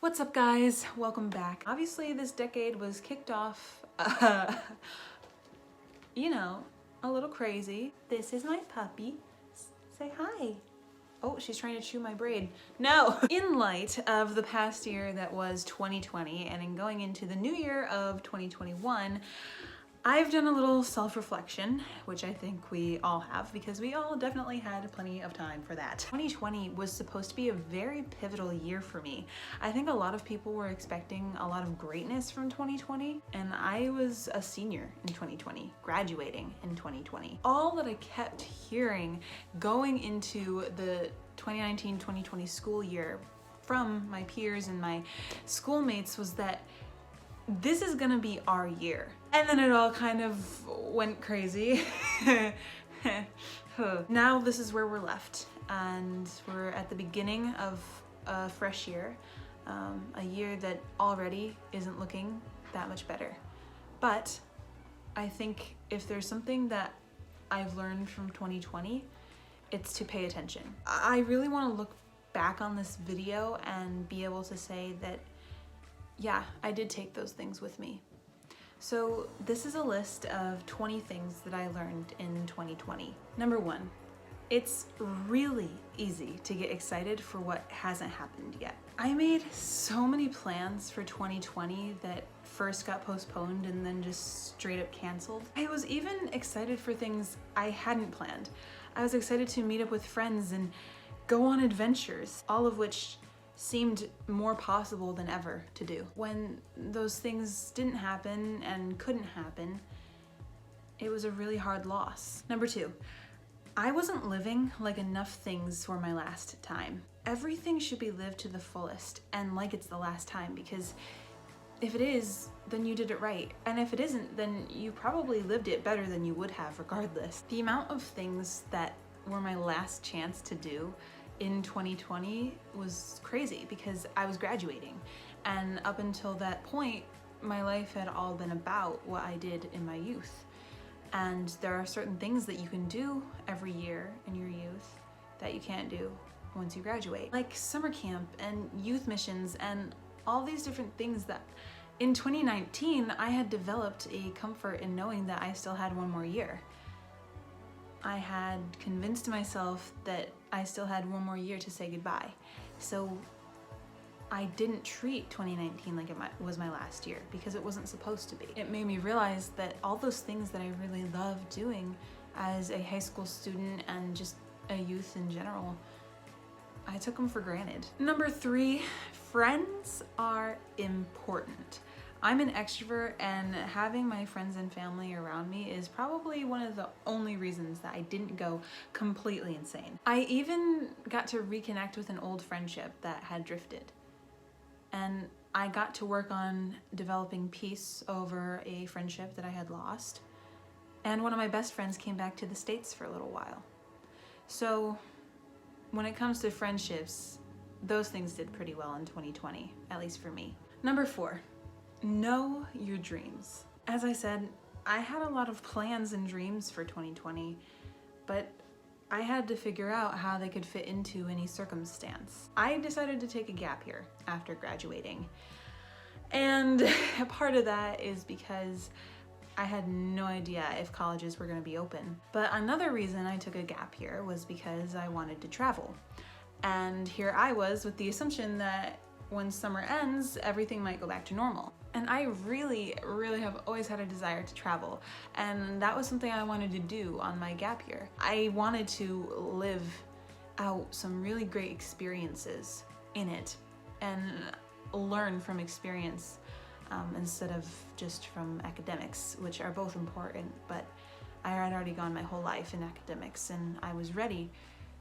What's up, guys? Welcome back. Obviously this decade was kicked off, you know, a little crazy. This is my puppy. Say hi. Oh, she's trying to chew my braid. No! In light of the past year that was 2020 and in going into the new year of 2021, I've done a little self-reflection, which I think we all have because we all definitely had plenty of time for that. 2020 was supposed to be a very pivotal year for me. I think a lot of people were expecting a lot of greatness from 2020, and I was a senior in 2020, graduating in 2020. All that I kept hearing going into the 2019-2020 school year from my peers and my schoolmates was that this is gonna be our year. And then it all kind of went crazy. Now this is where we're left, and we're at the beginning of a fresh year, a year that already isn't looking that much better. But I think if there's something that I've learned from 2020, it's to pay attention. I really want to look back on this video and be able to say that yeah, I did take those things with me. So this is a list of 20 things that I learned in 2020. Number 1, it's really easy to get excited for what hasn't happened yet. I made so many plans for 2020 that first got postponed and then just straight up canceled. I was even excited for things I hadn't planned. I was excited to meet up with friends and go on adventures, all of which seemed more possible than ever to do. When those things didn't happen and couldn't happen, it was a really hard loss. Number 2, I wasn't living like enough things were my last time. Everything should be lived to the fullest and like it's the last time, because if it is, then you did it right. And if it isn't, then you probably lived it better than you would have regardless. The amount of things that were my last chance to do in 2020 was crazy because I was graduating, and up until that point my life had all been about what I did in my youth. And there are certain things that you can do every year in your youth that you can't do once you graduate, like summer camp and youth missions and all these different things that in 2019 I had developed a comfort in knowing that I still had one more year. I had convinced myself that I still had one more year to say goodbye. So I didn't treat 2019 like it was my last year, because it wasn't supposed to be. It made me realize that all those things that I really loved doing as a high school student and just a youth in general, I took them for granted. Number 3, friends are important. I'm an extrovert, and having my friends and family around me is probably one of the only reasons that I didn't go completely insane. I even got to reconnect with an old friendship that had drifted. And I got to work on developing peace over a friendship that I had lost. And one of my best friends came back to the States for a little while. So when it comes to friendships, those things did pretty well in 2020, at least for me. Number 4. Know your dreams. As I said, I had a lot of plans and dreams for 2020, but I had to figure out how they could fit into any circumstance. I decided to take a gap year after graduating. And part of that is because I had no idea if colleges were going to be open. But another reason I took a gap year was because I wanted to travel. And here I was with the assumption that when summer ends, everything might go back to normal. And I really have always had a desire to travel, and that was something I wanted to do on my gap year. I wanted to live out some really great experiences in it and learn from experience instead of just from academics, which are both important, but I had already gone my whole life in academics, and I was ready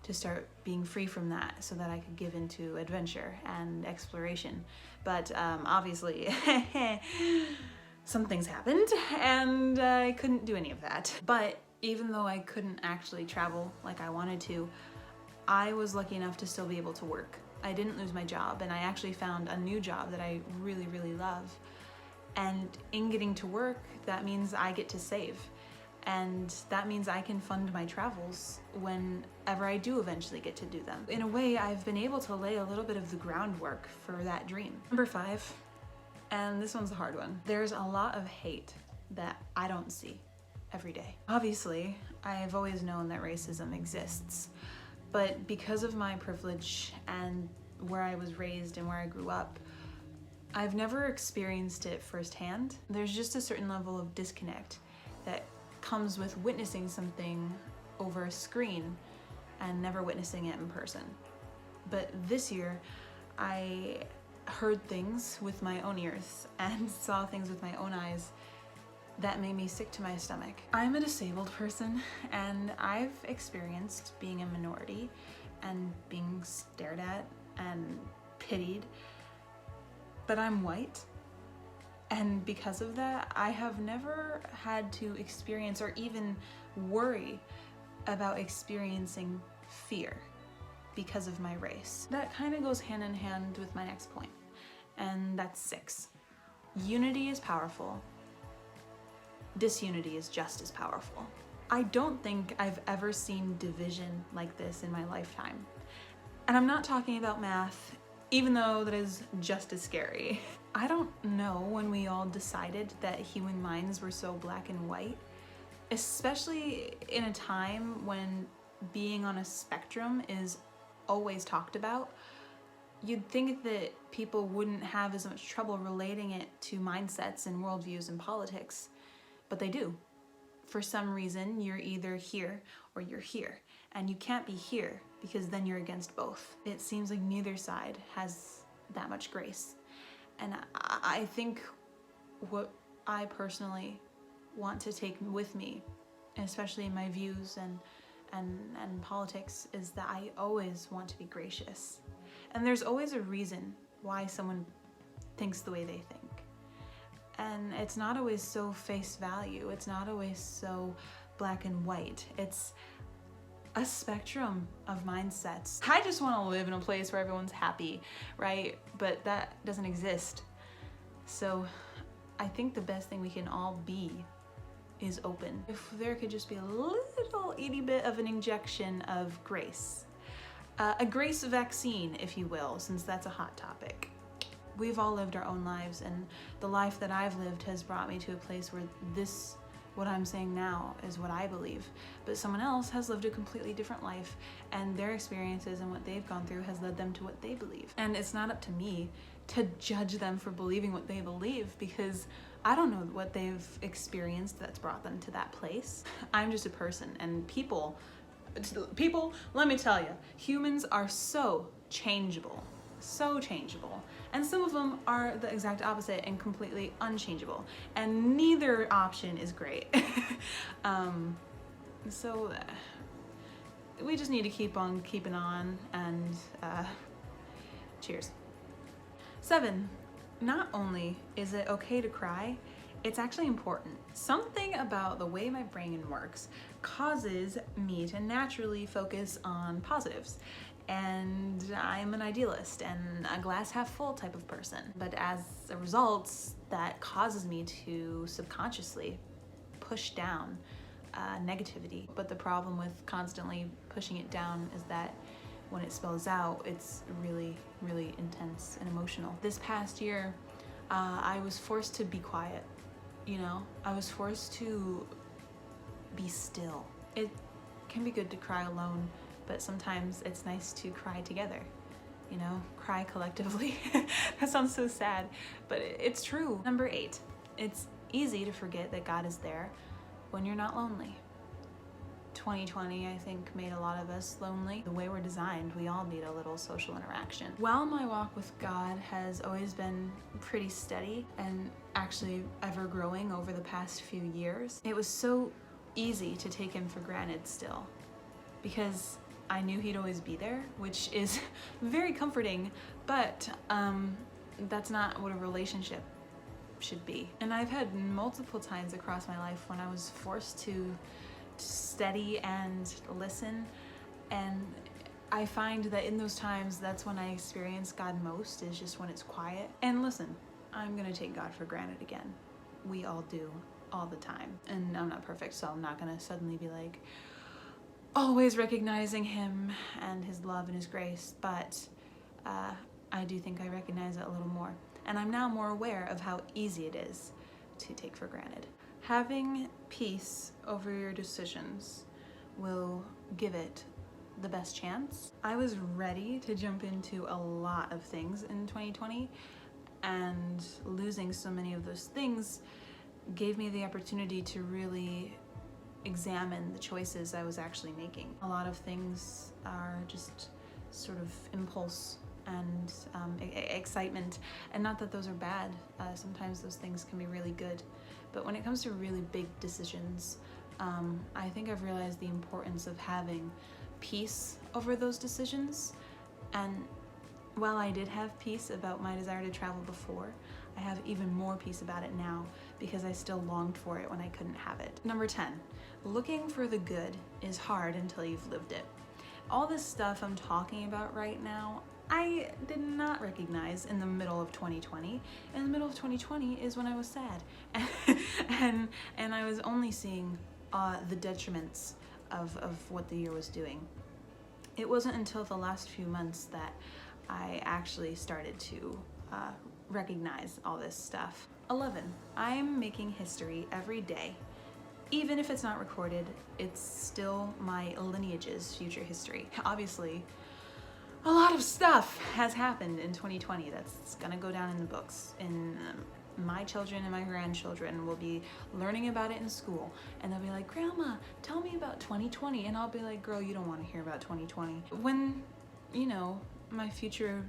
to start being free from that so that I could give into adventure and exploration. But obviously some things happened and I couldn't do any of that. But even though I couldn't actually travel like I wanted to, I was lucky enough to still be able to work. I didn't lose my job, and I actually found a new job that I really love. And in getting to work, that means I get to save. And that means I can fund my travels whenever I do eventually get to do them. In a way, I've been able to lay a little bit of the groundwork for that dream. Number 5, and this one's a hard one. There's a lot of hate that I don't see every day. Obviously, I've always known that racism exists, but because of my privilege and where I was raised and where I grew up, I've never experienced it firsthand. There's just a certain level of disconnect that comes with witnessing something over a screen and never witnessing it in person. But this year, I heard things with my own ears and saw things with my own eyes that made me sick to my stomach. I'm a disabled person, and I've experienced being a minority and being stared at and pitied, but I'm white. And because of that, I have never had to experience or even worry about experiencing fear because of my race. That kind of goes hand in hand with my next point, and that's 6. Unity is powerful. Disunity is just as powerful. I don't think I've ever seen division like this in my lifetime. And I'm not talking about math, even though that is just as scary. I don't know when we all decided that human minds were so black and white, especially in a time when being on a spectrum is always talked about. You'd think that people wouldn't have as much trouble relating it to mindsets and worldviews and politics, but they do. For some reason, you're either here or you're here, and you can't be here because then you're against both. It seems like neither side has that much grace. And I think what I personally want to take with me, especially in my views and politics, is that I always want to be gracious. And there's always a reason why someone thinks the way they think. And it's not always so face value. It's not always so black and white. It's a spectrum of mindsets. I just want to live in a place where everyone's happy, right? But that doesn't exist. So I think the best thing we can all be is open. If there could just be a little itty bit of an injection of grace. A grace vaccine, if you will, since that's a hot topic. We've all lived our own lives, and the life that I've lived has brought me to a place where what I'm saying now is what I believe, but someone else has lived a completely different life, and their experiences and what they've gone through has led them to what they believe. And it's not up to me to judge them for believing what they believe, because I don't know what they've experienced that's brought them to that place. I'm just a person, and people, let me tell you, humans are so changeable. And some of them are the exact opposite and completely unchangeable, and neither option is great. So we just need to keep on keeping on, and cheers. 7, not only is it okay to cry, it's actually important. Something about the way my brain works causes me to naturally focus on positives. And I'm an idealist and a glass half full type of person. But as a result, that causes me to subconsciously push down negativity. But the problem with constantly pushing it down is that when it spills out, it's really, really intense and emotional. This past year, I was forced to be quiet. I was forced to be still. It can be good to cry alone, but sometimes it's nice to cry together, cry collectively. That sounds so sad, but it's true. Number 8, it's easy to forget that God is there when you're not lonely. 2020, I think, made a lot of us lonely. The way we're designed, we all need a little social interaction. While my walk with God has always been pretty steady and actually ever growing over the past few years, it was so easy to take him for granted still, because I knew he'd always be there, which is very comforting, but that's not what a relationship should be. And I've had multiple times across my life when I was forced to steady and listen, and I find that in those times, that's when I experience God most, is just when it's quiet. And listen, I'm gonna take God for granted again. We all do. all the time. And I'm not perfect, so I'm not gonna suddenly be like always recognizing him and his love and his grace, but I do think I recognize it a little more. And I'm now more aware of how easy it is to take for granted. Having peace over your decisions will give it the best chance. I was ready to jump into a lot of things in 2020, and losing so many of those things gave me the opportunity to really examine the choices I was actually making. A lot of things are just sort of impulse and excitement, and not that those are bad. Sometimes those things can be really good, but when it comes to really big decisions, I think I've realized the importance of having peace over those decisions. And while I did have peace about my desire to travel before, I have even more peace about it now because I still longed for it when I couldn't have it. Number 10, looking for the good is hard until you've lived it. All this stuff I'm talking about right now, I did not recognize in the middle of 2020. In the middle of 2020 is when I was sad. and I was only seeing the detriments of what the year was doing. It wasn't until the last few months that I actually started to recognize all this stuff. 11, I'm making history every day. Even if it's not recorded, it's still my lineage's future history. Obviously, a lot of stuff has happened in 2020 that's gonna go down in the books. And my children and my grandchildren will be learning about it in school, and they'll be like, "Grandma, tell me about 2020." And I'll be like, "Girl, you don't want to hear about 2020. When, you know, my future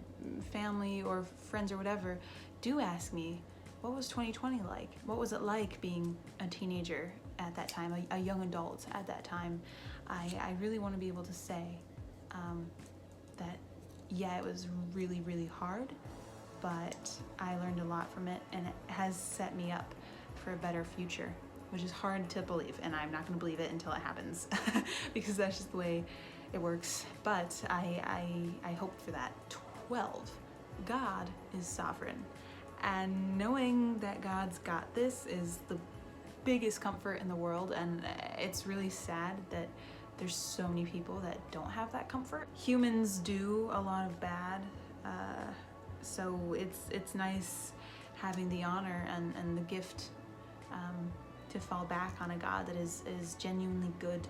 family or friends or whatever do ask me, what was 2020 like? What was it like being a teenager at that time, a young adult at that time? I really want to be able to say that, yeah, it was really, really hard, but I learned a lot from it, and it has set me up for a better future, which is hard to believe, and I'm not going to believe it until it happens because that's just the way it works. But I hope for that. 12, God is sovereign, and knowing that God's got this is the biggest comfort in the world, and it's really sad that there's so many people that don't have that comfort. Humans do a lot of bad, so it's nice having the honor and the gift to fall back on a God that is genuinely good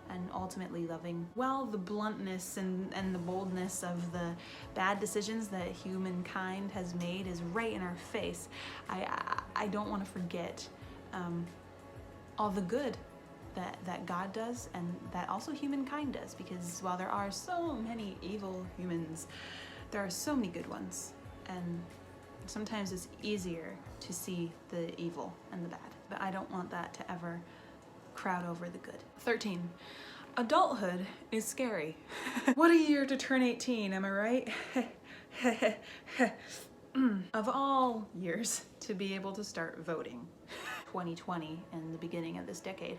and ultimately loving. While the bluntness and the boldness of the bad decisions that humankind has made is right in our face, I don't want to forget all the good that God does and that also humankind does, because while there are so many evil humans, there are so many good ones, and sometimes it's easier to see the evil and the bad. But I don't want that to ever crowd over the good. 13, adulthood is scary. What a year to turn 18, am I right? Of all years to be able to start voting. 2020 and the beginning of this decade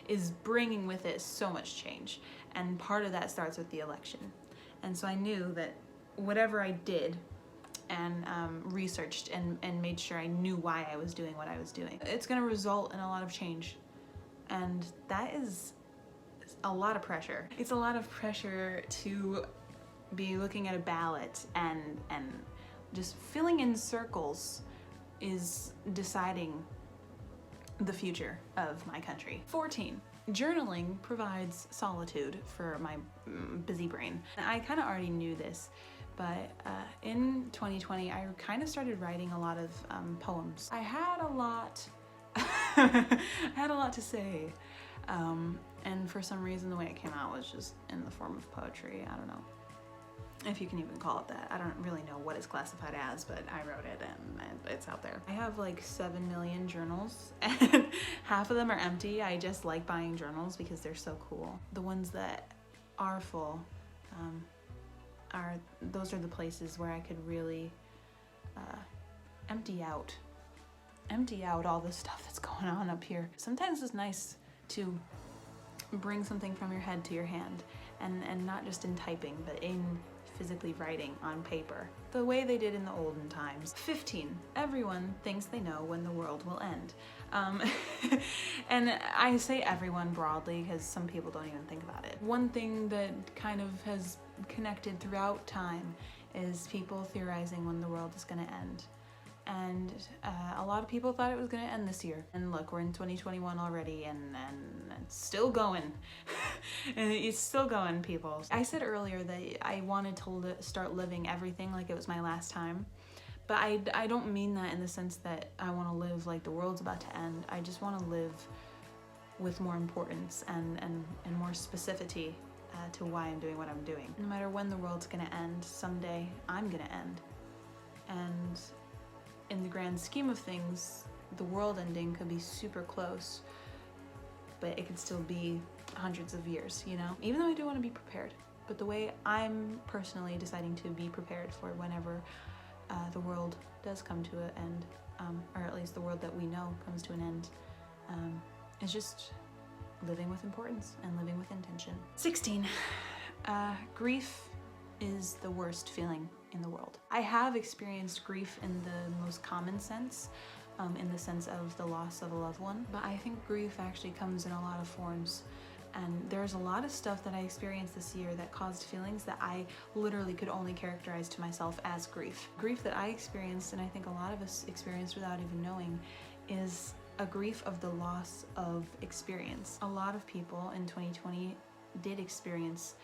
is bringing with it so much change, and part of that starts with the election. And so I knew that whatever I did and researched and made sure I knew why I was doing what I was doing, it's going to result in a lot of change, and that is a lot of pressure. It's a lot of pressure to be looking at a ballot and just filling in circles is deciding the future of my country. 14, journaling provides solitude for my busy brain. I kind of already knew this, but in 2020, I kind of started writing a lot of poems. I had a lot, to say, and for some reason the way it came out was just in the form of poetry. I don't know if you can even call it that. I don't really know what it's classified as, but I wrote it and it's out there. I have like 7 million journals, and half of them are empty. I just like buying journals because they're so cool. The ones that are full, those are the places where I could really empty out all the stuff that's going on up here. Sometimes it's nice to bring something from your head to your hand, and not just in typing, but in physically writing on paper, the way they did in the olden times. 15, everyone thinks they know when the world will end. And I say everyone broadly because some people don't even think about it. One thing that kind of has connected throughout time is people theorizing when the world is going to end. And a lot of people thought it was going to end this year. And look, we're in 2021 already, and it's still going. And it's still going, people. I said earlier that I wanted to start living everything like it was my last time. But I don't mean that in the sense that I want to live like the world's about to end. I just want to live with more importance and more specificity to why I'm doing what I'm doing. No matter when the world's going to end, someday I'm going to end. And in the grand scheme of things, the world ending could be super close, but it could still be hundreds of years, you know? Even though I do want to be prepared, but the way I'm personally deciding to be prepared for whenever the world does come to an end, or at least the world that we know comes to an end, is just living with importance and living with intention. 16, grief is the worst feeling in the world. I have experienced grief in the most common sense, in the sense of the loss of a loved one, but I think grief actually comes in a lot of forms. And there's a lot of stuff that I experienced this year that caused feelings that I literally could only characterize to myself as grief. Grief that I experienced, and I think a lot of us experienced without even knowing, is a grief of the loss of experience. A lot of people in 2020 did experience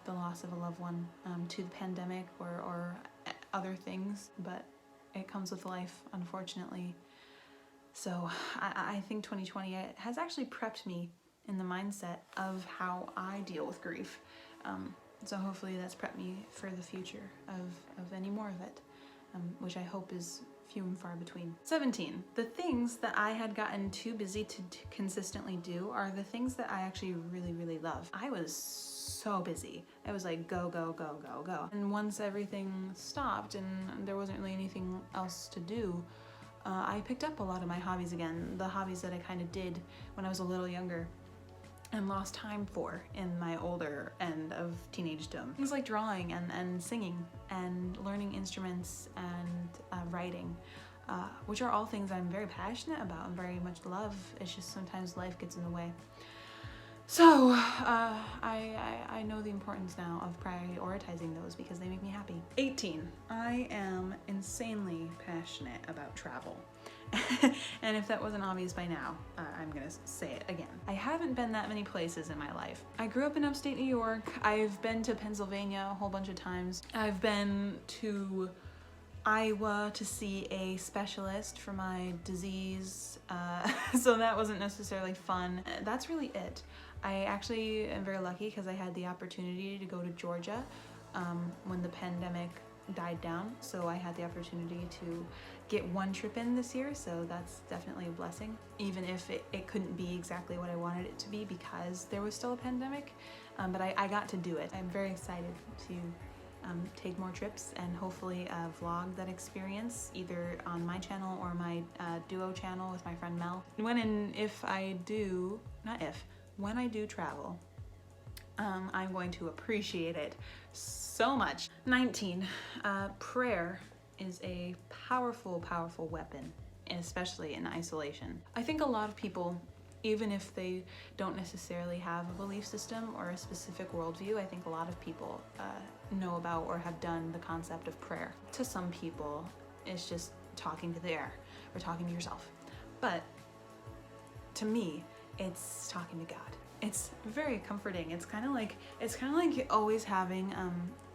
the loss of a loved one to the pandemic or other things, but it comes with life, unfortunately. So I think 2020 has actually prepped me in the mindset of how I deal with grief. So hopefully that's prepped me for the future of any more of it, which I hope is few and far between. 17, the things that I had gotten too busy to consistently do are the things that I actually really, really love. I was so busy. I was like, go, go, go, go, go. And once everything stopped and there wasn't really anything else to do, I picked up a lot of my hobbies again, the hobbies that I kind of did when I was a little younger and lost time for in my older end of teenagedom. Things like drawing and singing and learning instruments and writing, which are all things I'm very passionate about and very much love. It's just sometimes life gets in the way. So I know the importance now of prioritizing those because they make me happy. 18, I am insanely passionate about travel. And if that wasn't obvious by now, I'm gonna say it again. I haven't been that many places in my life. I grew up in upstate New York. I've been to Pennsylvania a whole bunch of times. I've been to Iowa to see a specialist for my disease, so that wasn't necessarily fun. That's really it. I actually am very lucky because I had the opportunity to go to Georgia when the pandemic died down, so I had the opportunity to get one trip in this year, so that's definitely a blessing, even if it couldn't be exactly what I wanted it to be because there was still a pandemic, but I got to do it. I'm very excited to take more trips and hopefully vlog that experience either on my channel or my duo channel with my friend Mel. When I do travel, I'm going to appreciate it so much. 19, prayer is a powerful, powerful weapon, especially in isolation. I think a lot of people, even if they don't necessarily have a belief system or a specific worldview, I think a lot of people know about or have done the concept of prayer. To some people, it's just talking to the air or talking to yourself. But to me, it's talking to God. It's very comforting. It's kind of like always having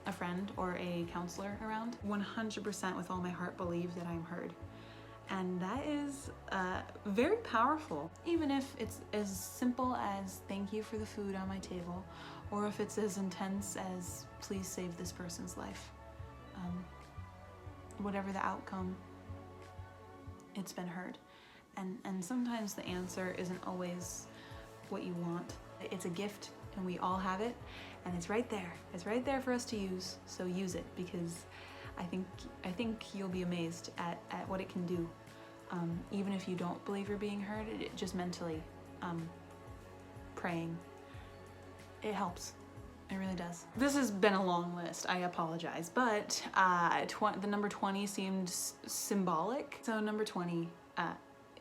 a friend or a counselor around. 100% with all my heart believe that I'm heard. And that is very powerful. Even if it's as simple as thank you for the food on my table, or if it's as intense as please save this person's life. Whatever the outcome, it's been heard. And sometimes the answer isn't always what you want. It's a gift and we all have it, and it's right there. It's right there for us to use, so use it, because I think you'll be amazed at what it can do. Even if you don't believe you're being heard, just mentally praying, it helps. It really does. This has been a long list, I apologize, but the number 20 seemed symbolic. So number 20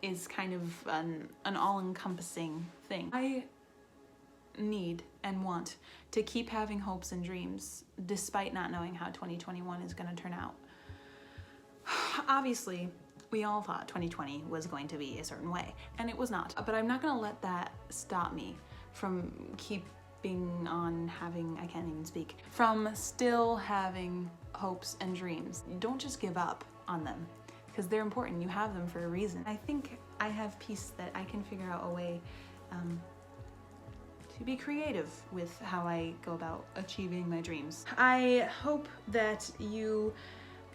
is kind of an all-encompassing thing. I need and want to keep having hopes and dreams despite not knowing how 2021 is going to turn out. Obviously, we all thought 2020 was going to be a certain way, and it was not. But I'm not going to let that stop me from keeping on having, I can't even speak, from still having hopes and dreams. Don't just give up on them, because they're important. You have them for a reason. I think I have peace that I can figure out a way to be creative with how I go about achieving my dreams. I hope that you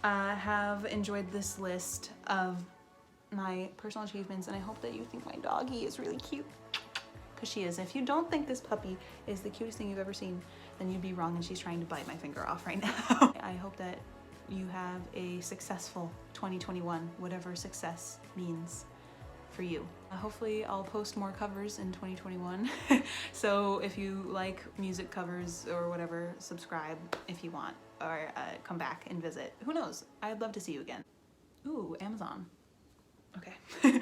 have enjoyed this list of my personal achievements, and I hope that you think my doggy is really cute, because she is. If you don't think this puppy is the cutest thing you've ever seen, then you'd be wrong, and she's trying to bite my finger off right now. I hope that you have a successful 2021, whatever success means for you. Hopefully I'll post more covers in 2021. So if you like music covers or whatever, subscribe if you want, or come back and visit. Who knows? I'd love to see you again. Ooh, Amazon. Okay.